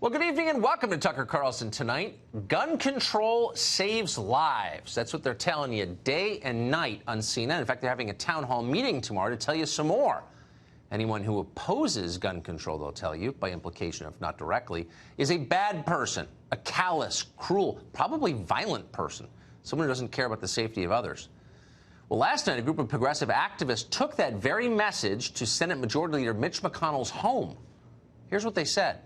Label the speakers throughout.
Speaker 1: Well, good evening and welcome to Tucker Carlson Tonight. Gun control saves lives. That's what they're telling you day and night on CNN. In fact, they're having a town hall meeting tomorrow to tell you some more. Anyone who opposes gun control, they'll tell you, by implication if not directly, is a bad person, a callous, cruel, probably violent person, someone who doesn't care about the safety of others. Well, last night, a group of progressive activists took that very message to Senate Majority Leader Mitch McConnell's home. Here's what they said.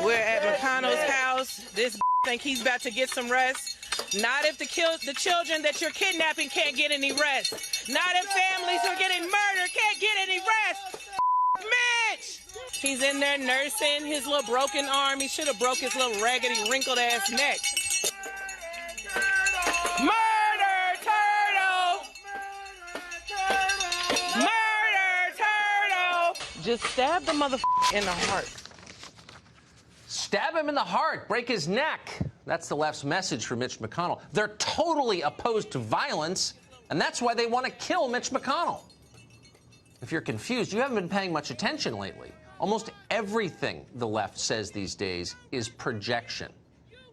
Speaker 2: We're at McConnell's house. This think he's about to get some rest. Not if the children that you're kidnapping can't get any rest. Not if families who are getting murdered can't get any rest. Mitch! He's in there nursing his little broken arm. He should have broke his little raggedy, wrinkled-ass neck. Murder, turtle! Murder, turtle! Just stab the motherfucker in the heart.
Speaker 1: Stab him in the heart, break his neck. That's the left's message for Mitch McConnell. They're totally opposed to violence, and that's why they want to kill Mitch McConnell. If you're confused, you haven't been paying much attention lately. Almost everything the left says these days is projection.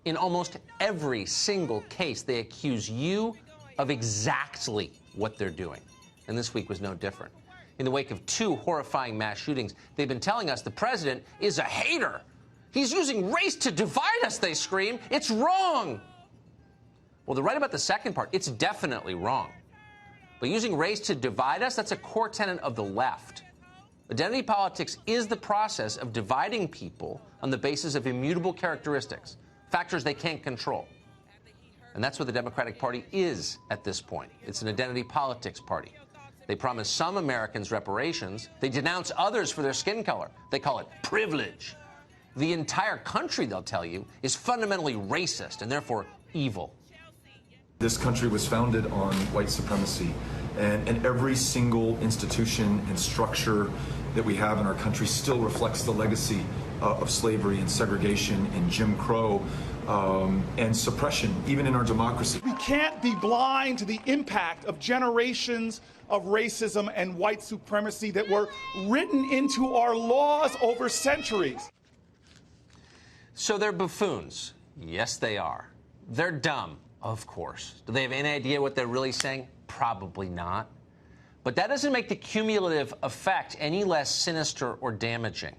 Speaker 1: In almost every single case, they accuse you of exactly what they're doing. And this week was no different. In the wake of two horrifying mass shootings, they've been telling us the president is a hater. He's using race to divide us, they scream. It's wrong. Well, they're right about the second part. It's definitely wrong. But using race to divide us, that's a core tenet of the left. Identity politics is the process of dividing people on the basis of immutable characteristics, factors they can't control. And that's what the Democratic Party is at this point. It's an identity politics party. They promise some Americans reparations. They denounce others for their skin color. They call it privilege. The entire country, they'll tell you, is fundamentally racist and therefore evil.
Speaker 3: This country was founded on white supremacy, and every single institution and structure that we have in our country still reflects the legacy of slavery and segregation and Jim Crow and suppression, even in our democracy.
Speaker 4: We can't be blind to the impact of generations of racism and white supremacy that were written into our laws over centuries.
Speaker 1: So they're buffoons. Yes, they are. They're dumb, of course. Do they have any idea what they're really saying? Probably not. But that doesn't make the cumulative effect any less sinister or damaging.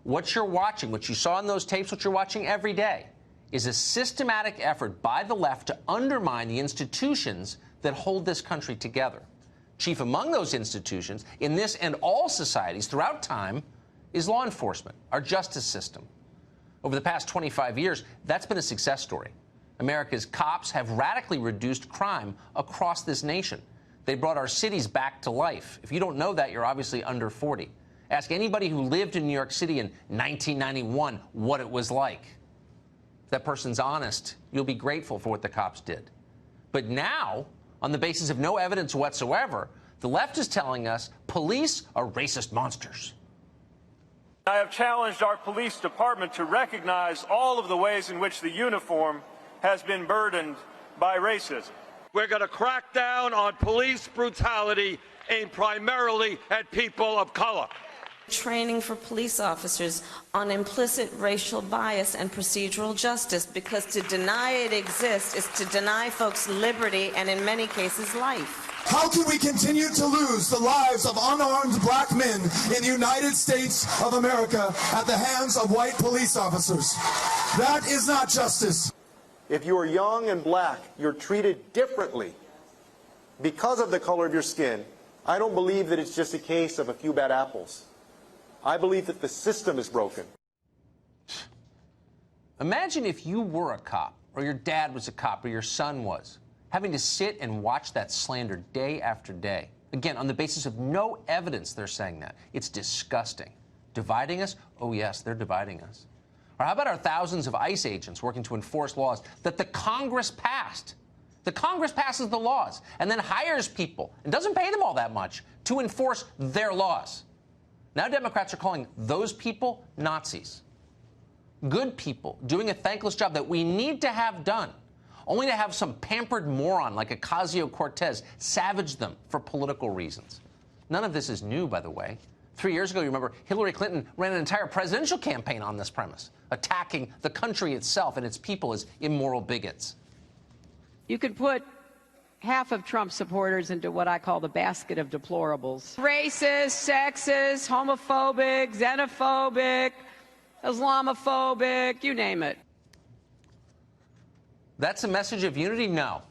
Speaker 1: What you're watching, what you saw in those tapes, what you're watching every day, is a systematic effort by the left to undermine the institutions that hold this country together. Chief among those institutions, in this and all societies throughout time, is law enforcement, our justice system. Over the past 25 years, that's been a success story. America's cops have radically reduced crime across this nation. They brought our cities back to life. If you don't know that, you're obviously under 40. Ask anybody who lived in New York City in 1991 what it was like. If that person's honest, you'll be grateful for what the cops did. But now, on the basis of no evidence whatsoever, the left is telling us police are racist monsters.
Speaker 5: I have challenged our police department to recognize all of the ways in which the uniform has been burdened by racism.
Speaker 6: We're going to crack down on police brutality aimed primarily at people of color.
Speaker 7: Training for police officers on implicit racial bias and procedural justice, because to deny it exists is to deny folks liberty and, in many cases, life.
Speaker 8: How can we continue to lose the lives of unarmed black men in the United States of America at the hands of white police officers? That is not justice.
Speaker 9: If you are young and black, you're treated differently because of the color of your skin. I don't believe that it's just a case of a few bad apples. I believe that the system is broken.
Speaker 1: Imagine if you were a cop, or your dad was a cop, or your son was, having to sit and watch that slander day after day. Again, on the basis of no evidence, they're saying that. It's disgusting. Dividing us? Oh, yes, they're dividing us. Or how about our thousands of ICE agents working to enforce laws that the Congress passed? The Congress passes the laws and then hires people and doesn't pay them all that much to enforce their laws. Now Democrats are calling those people Nazis. Good people doing a thankless job that we need to have done, only to have some pampered moron like Ocasio-Cortez savage them for political reasons. None of this is new, by the way. 3 years ago, you remember, Hillary Clinton ran an entire presidential campaign on this premise, attacking the country itself and its people as immoral bigots.
Speaker 10: You could put half of Trump supporters into what I call the basket of deplorables. Racist, sexist, homophobic, xenophobic, Islamophobic, you name it.
Speaker 1: That's a message of unity? No.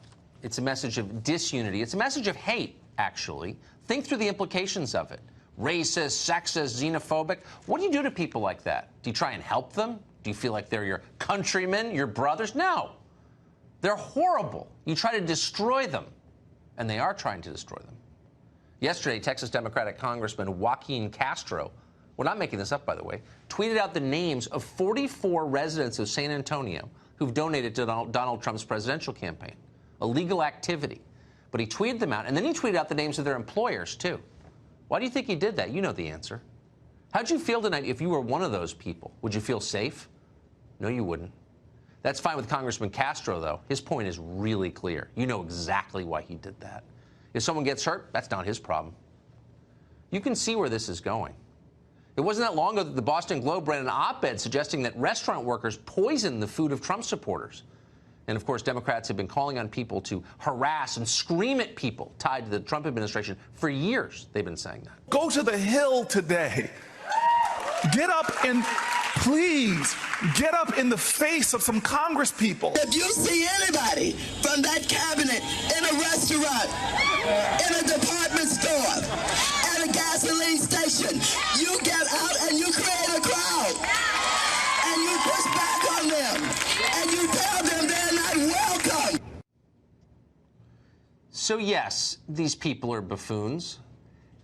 Speaker 1: It's a message of disunity. It's a message of hate, actually. Think through the implications of it. Racist, sexist, xenophobic. What do you do to people like that? Do you try and help them? Do you feel like they're your countrymen, your brothers? No. They're horrible. You try to destroy them. And they are trying to destroy them. Yesterday, Texas Democratic Congressman Joaquin Castro, we're not making this up, by the way, tweeted out the names of 44 residents of San Antonio who've donated to Donald Trump's presidential campaign. Illegal activity. But he tweeted them out, and then he tweeted out the names of their employers, too. Why do you think he did that? You know the answer. How'd you feel tonight if you were one of those people? Would you feel safe? No, you wouldn't. That's fine with Congressman Castro, though. His point is really clear. You know exactly why he did that. If someone gets hurt, that's not his problem. You can see where this is going. It wasn't that long ago that the Boston Globe ran an op-ed suggesting that restaurant workers poison the food of Trump supporters. And, of course, Democrats have been calling on people to harass and scream at people tied to the Trump administration for years. They've been saying that.
Speaker 4: Go to the Hill today. Get up and please get up in the face of some Congress people.
Speaker 11: If you see anybody from that cabinet in a restaurant, in a department store, at a gasoline station, you get out and you create a crowd. And you push back on them. And you tell them they're not welcome.
Speaker 1: So, yes, these people are buffoons.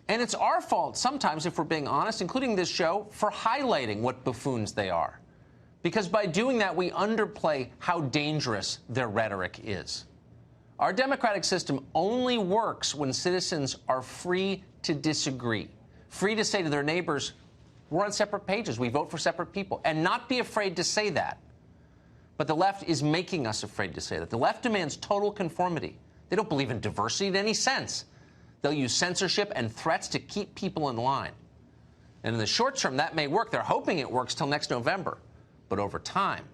Speaker 1: And it's our fault sometimes, if we're being honest, including this show, for highlighting what buffoons they are. Because by doing that, we underplay how dangerous their rhetoric is. Our democratic system only works when citizens are free to disagree, free to say to their neighbors, we're on separate pages, we vote for separate people, and not be afraid to say that. But the left is making us afraid to say that. The left demands total conformity. They don't believe in diversity in any sense. They'll use censorship and threats to keep people in line. And in the short term, that may work. They're hoping it works till next November. But over time,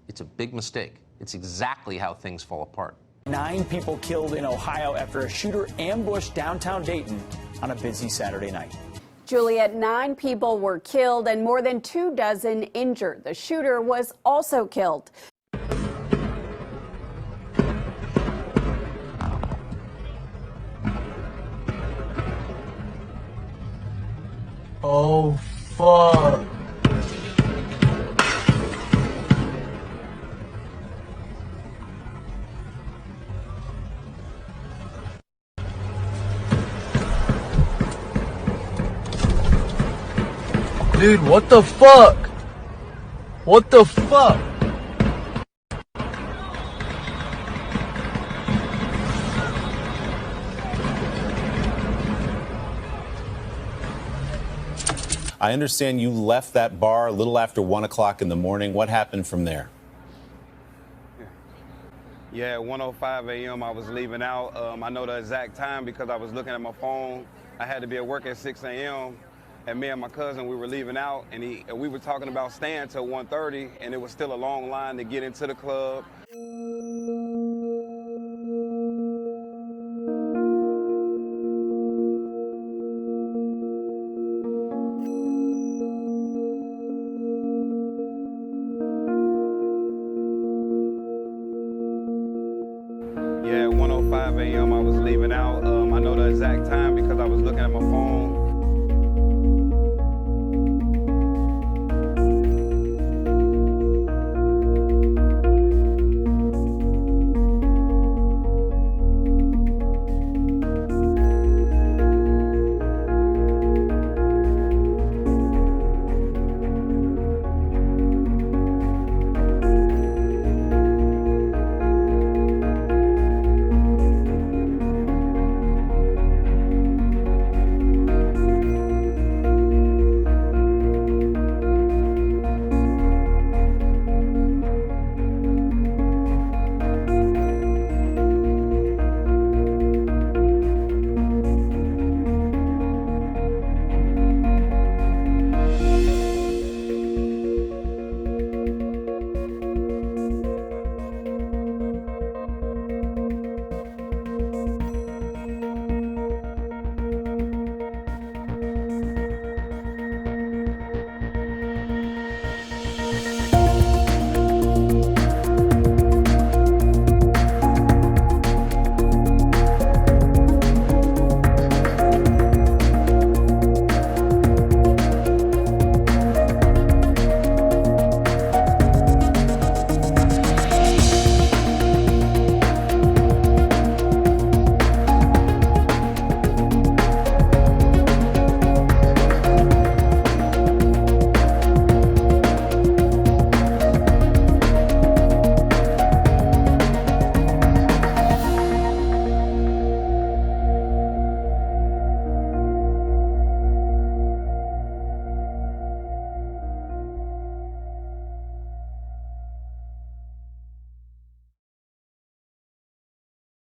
Speaker 1: it's a big mistake. It's exactly how things fall apart.
Speaker 12: 9 people killed in Ohio after a shooter ambushed downtown Dayton on a busy Saturday night.
Speaker 13: Juliet, 9 people were killed and more than 24 injured. The shooter was also killed.
Speaker 14: Oh, fuck. Dude, what the fuck? What the fuck?
Speaker 15: I understand you left that bar a little after 1 o'clock in the morning. What happened from there?
Speaker 16: Yeah, at 1:05 a.m. I was leaving out. I know the exact time because I was looking at my phone. I had to be at work at 6 a.m. And me and my cousin, we were leaving out, and we were talking about staying till 1:30, and it was still a long line to get into the club. Yeah, at 1:05 a.m. I was leaving out. I know the exact time because I was looking at my phone.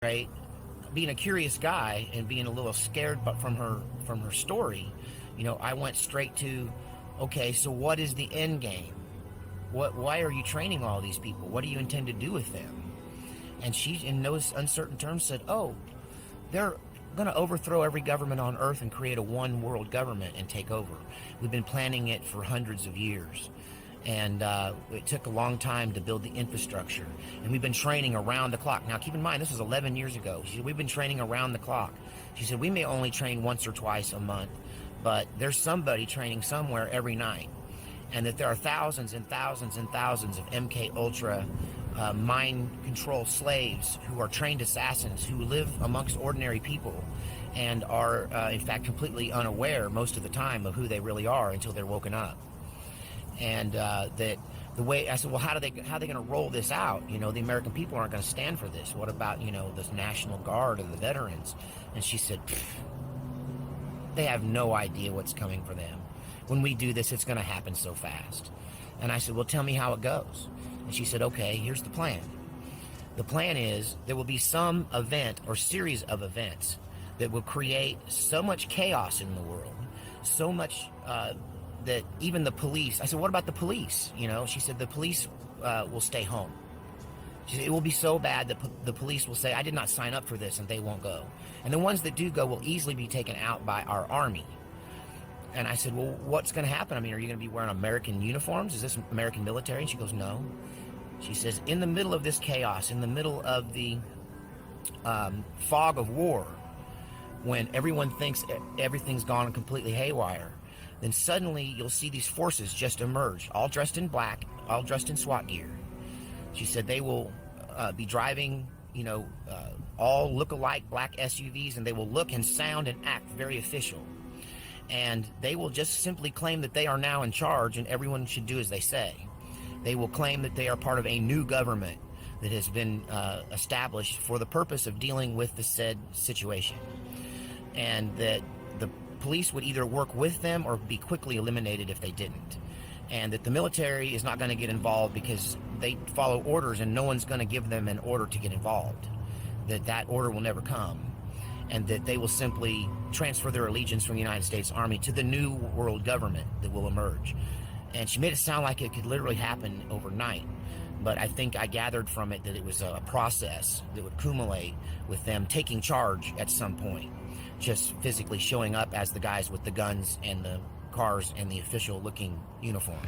Speaker 17: right? Being a curious guy and being a little scared, but from her story, you know, I went straight to, okay, so what is the end game? Why are you training all these people? What do you intend to do with them? And she, in those uncertain terms, said, oh, they're going to overthrow every government on earth and create a one world government and take over. We've been planning it for hundreds of years. And it took a long time to build the infrastructure. And we've been training around the clock. Now, keep in mind, this was 11 years ago. She said, we've been training around the clock. She said, we may only train once or twice a month, but there's somebody training somewhere every night. And that there are thousands and thousands and thousands of MK Ultra mind control slaves who are trained assassins who live amongst ordinary people and are, in fact, completely unaware most of the time of who they really are until they're woken up. And that the way I said, well, how are they going to roll this out? You know, the American people aren't going to stand for this. What about, you know, this National Guard and the veterans? And she said, they have no idea what's coming for them. When we do this, it's going to happen so fast. And I said, well, tell me how it goes. And she said, okay, here's the plan. The plan is there will be some event or series of events that will create so much chaos in the world, so much that even the police, I said, what about the police? You know, she said, the police will stay home. She said, it will be so bad that the police will say, I did not sign up for this, and they won't go. And the ones that do go will easily be taken out by our army. And I said, well, what's going to happen? I mean, are you going to be wearing American uniforms? Is this American military? And she goes, no. She says, in the middle of this chaos, in the middle of the fog of war, when everyone thinks everything's gone completely haywire, then suddenly you'll see these forces just emerge, all dressed in black, all dressed in SWAT gear. She said they will be driving, you know, all look-alike black SUVs, and they will look and sound and act very official. And they will just simply claim that they are now in charge and everyone should do as they say. They will claim that they are part of a new government that has been established for the purpose of dealing with the said situation. And that the police would either work with them or be quickly eliminated if they didn't. And that the military is not going to get involved because they follow orders and no one's going to give them an order to get involved. That order will never come. And that they will simply transfer their allegiance from the United States Army to the new world government that will emerge. And she made it sound like it could literally happen overnight. But I think I gathered from it that it was a process that would accumulate with them taking charge at some point, just physically showing up as the guys with the guns and the cars and the official looking uniform.